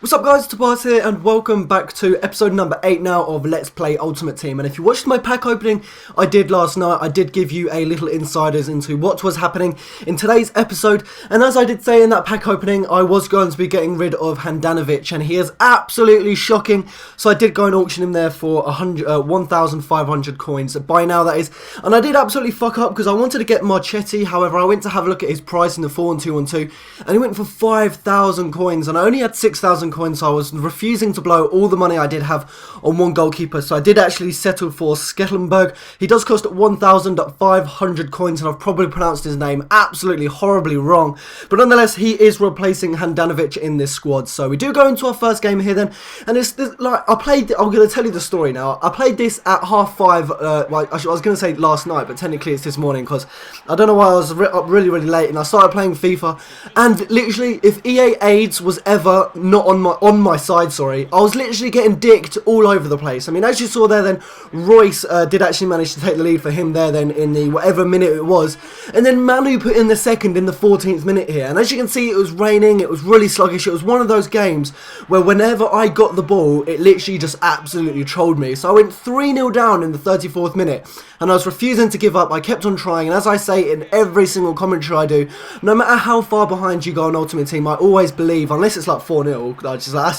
What's up guys, Tobias here and welcome back to episode number 8 now of Let's Play Ultimate Team. And if you watched my pack opening I did last night, I did give you a little insiders into what was happening in today's episode. And as I did say in that pack opening, I was going to be getting rid of Handanovic and he is absolutely shocking. So I did go and auction him there for 1,500 coins, by now that is. And I did absolutely fuck up because I wanted to get Marchetti, however I went to have a look at his price in the 4-1-2-1-2 and he went for 5,000 coins and I only had 6,000 coins, so I was refusing to blow all the money I did have on one goalkeeper, so I did actually settle for Sketlenberg. He does cost 1,500 coins and I've probably pronounced his name absolutely horribly wrong, but nonetheless he is replacing Handanovic in this squad. So we do go into our first game here then, and it's this, like I'm going to tell you the story now. I played this at 5:30, well, I was going to say last night, but technically it's this morning because I don't know why I was up really late, and I started playing FIFA, and literally if EA AIDS was ever not on my side, sorry, I was literally getting dicked all over the place. I mean, as you saw there then, Royce did actually manage to take the lead for him there then in the whatever minute it was, and then Manu put in the second in the 14th minute here, and as you can see it was raining, it was really sluggish. It was one of those games where whenever I got the ball it literally just absolutely trolled me. So I went 3-0 down in the 34th minute and I was refusing to give up. I kept on trying, and as I say in every single commentary I do, no matter how far behind you go on Ultimate Team, I always believe, unless it's like 4-0,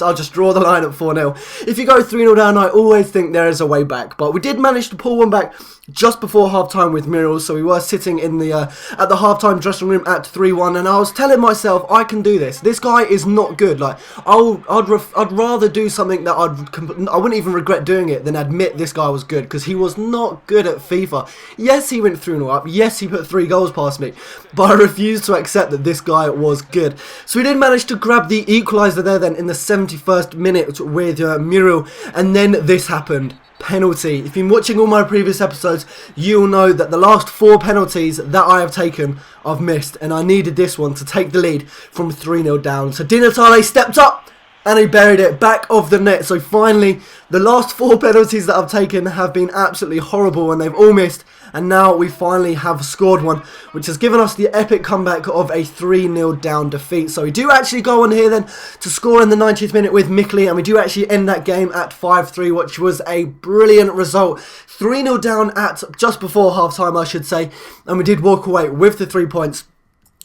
I'll just draw the line at 4-0. If you go 3-0 down, I always think there is a way back. But we did manage to pull one back just before half-time with Muriel, so we were sitting in the at the half-time dressing room at 3-1, and I was telling myself, I can do this. This guy is not good. Like, I'd rather do something that I wouldn't even regret doing it than admit this guy was good, because he was not good at FIFA. Yes, he went 3-0 up. Yes, he put 3 goals past me, but I refused to accept that this guy was good. So we did manage to grab the equaliser there then in the 71st minute with Muriel, and then this happened. Penalty. If you've been watching all my previous episodes, you'll know that the last 4 penalties that I have taken, I've missed, and I needed this one to take the lead from 3-0 down. So Di Natale stepped up and he buried it back of the net. So finally, the last 4 penalties that I've taken have been absolutely horrible and they've all missed. And now we finally have scored one, which has given us the epic comeback of a 3-0 down defeat. So we do actually go on here then to score in the 90th minute with Mikli, and we do actually end that game at 5-3, which was a brilliant result. 3-0 down at just before half time, I should say, and we did walk away with the 3 points.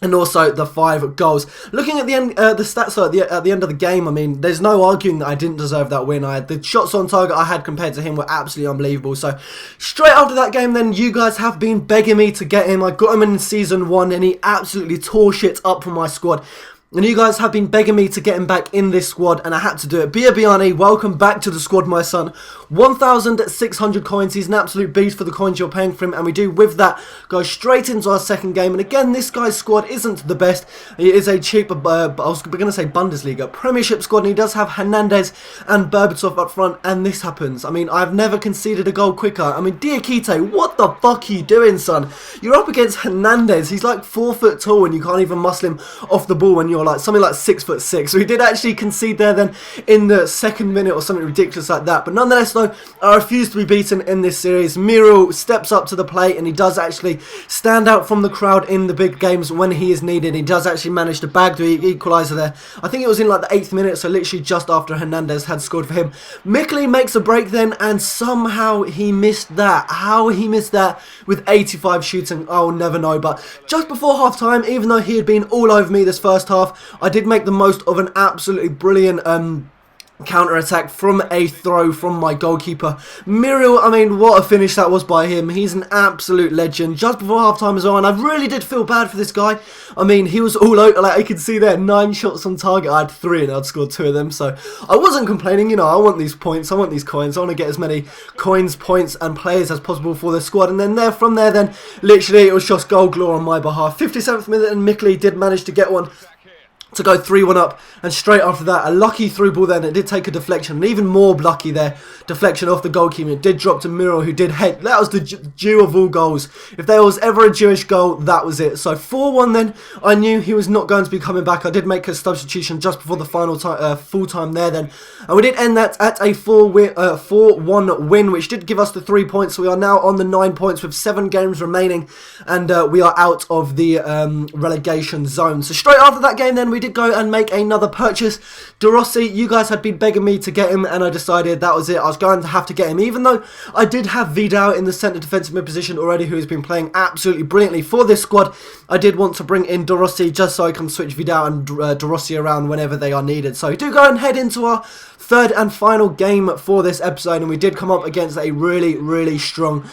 And also the 5 goals. Looking at the end, the stats at the end of the game, I mean, there's no arguing that I didn't deserve that win. The shots on target I had compared to him were absolutely unbelievable. So straight after that game, then you guys have been begging me to get him. I got him in season 1, and he absolutely tore shit up from my squad. And you guys have been begging me to get him back in this squad, and I had to do it. Biabiani, welcome back to the squad, my son. 1,600 coins. He's an absolute beast for the coins you're paying for him. And we do, with that, go straight into our second game. And again, this guy's squad isn't the best. It is a cheap, I was going to say Bundesliga, Premiership squad. And he does have Hernandez and Berbatov up front. And this happens. I mean, I've never conceded a goal quicker. I mean, Diakite, what the fuck are you doing, son? You're up against Hernandez. He's like 4 foot tall and you can't even muscle him off the ball when you're like something like 6'6". So he did actually concede there then in the 2nd minute or something ridiculous like that. But nonetheless though, I refuse to be beaten in this series. Muriel steps up to the plate and he does actually stand out from the crowd in the big games when he is needed. He does actually manage to bag the equaliser there. I think it was in like the 8th minute, so literally just after Hernandez had scored for him. Mikli makes a break then, and somehow he missed that. How he missed that with 85 shooting, I'll never know. But just before half time, even though he had been all over me this first half, I did make the most of an absolutely brilliant counter-attack from a throw from my goalkeeper. Muriel, I mean, what a finish that was by him. He's an absolute legend. Just before half-time as well, and I really did feel bad for this guy. I mean, he was all out, like you can see there, 9 shots on target. I had 3 and I'd scored 2 of them, so I wasn't complaining. You know, I want these points, I want these coins, I want to get as many coins, points and players as possible for the squad. And then from there, literally it was just goal galore on my behalf. 57th minute and Mikli did manage to get one to go 3-1 up, and straight after that a lucky through ball then. It did take a deflection, and even more lucky there, deflection off the goalkeeper. It did drop to Muriel, who did head. That was the Jew of all goals. If there was ever a Jewish goal, that was it. So 4-1 then. I knew he was not going to be coming back. I did make a substitution just before the final full time there then, and we did end that at a 4-1 win, which did give us the 3 points. So we are now on the 9 points with 7 games remaining, and we are out of the relegation zone. So straight after that game then, we did go and make another purchase. De Rossi, you guys had been begging me to get him, and I decided that was it. I was going to have to get him, even though I did have Vidal in the centre defensive mid position already, who has been playing absolutely brilliantly for this squad. I did want to bring in De Rossi just so I can switch Vidal and De Rossi around whenever they are needed. So we do go and head into our third and final game for this episode, and we did come up against a really strong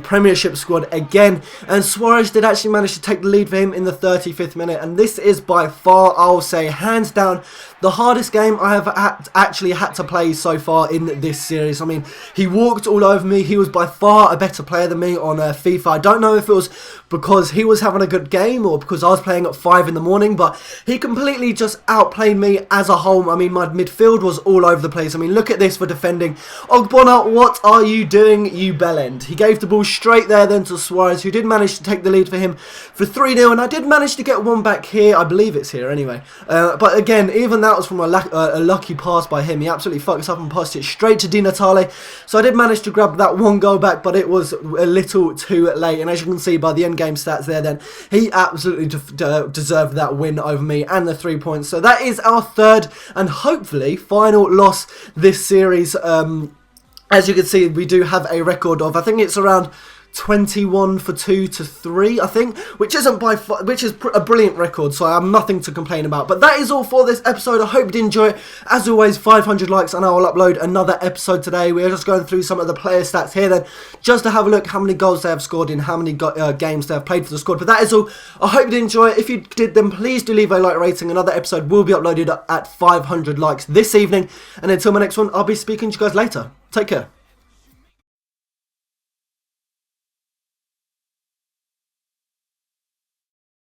Premiership squad again, and Suarez did actually manage to take the lead for him in the 35th minute, and this is by far, I'll say, hands down, the hardest game I have actually had to play so far in this series. I mean, he walked all over me. He was by far a better player than me on FIFA. I don't know if it was because he was having a good game or because I was playing at 5 in the morning, but he completely just outplayed me as a whole. I mean, my midfield was all over the place. I mean, look at this for defending. Ogbonna, what are you doing, you bellend? He gave the ball straight there then to Suarez, who did manage to take the lead for him for 3-0, and I did manage to get one back here. I believe it's here anyway. But again, even that was from a lucky pass by him. He absolutely fucked us up and passed it straight to Di Natale. So I did manage to grab that one goal back, but it was a little too late. And as you can see by the end game stats there, then he absolutely deserved that win over me and the 3 points. So that is our third and hopefully final loss this series. As you can see, we do have a record of, I think it's around 21 for 2 to 3, I think, which is a brilliant record, so I have nothing to complain about. But that is all for this episode. I hope you did enjoy it. As always, 500 likes and I will upload another episode today. We're just going through some of the player stats here then, just to have a look how many goals they have scored in how many games they have played for the squad. But that is all. I hope you did enjoy it. If you did, then please do leave a like rating. Another episode will be uploaded at 500 likes this evening. And until my next one, I'll be speaking to you guys later. Take care.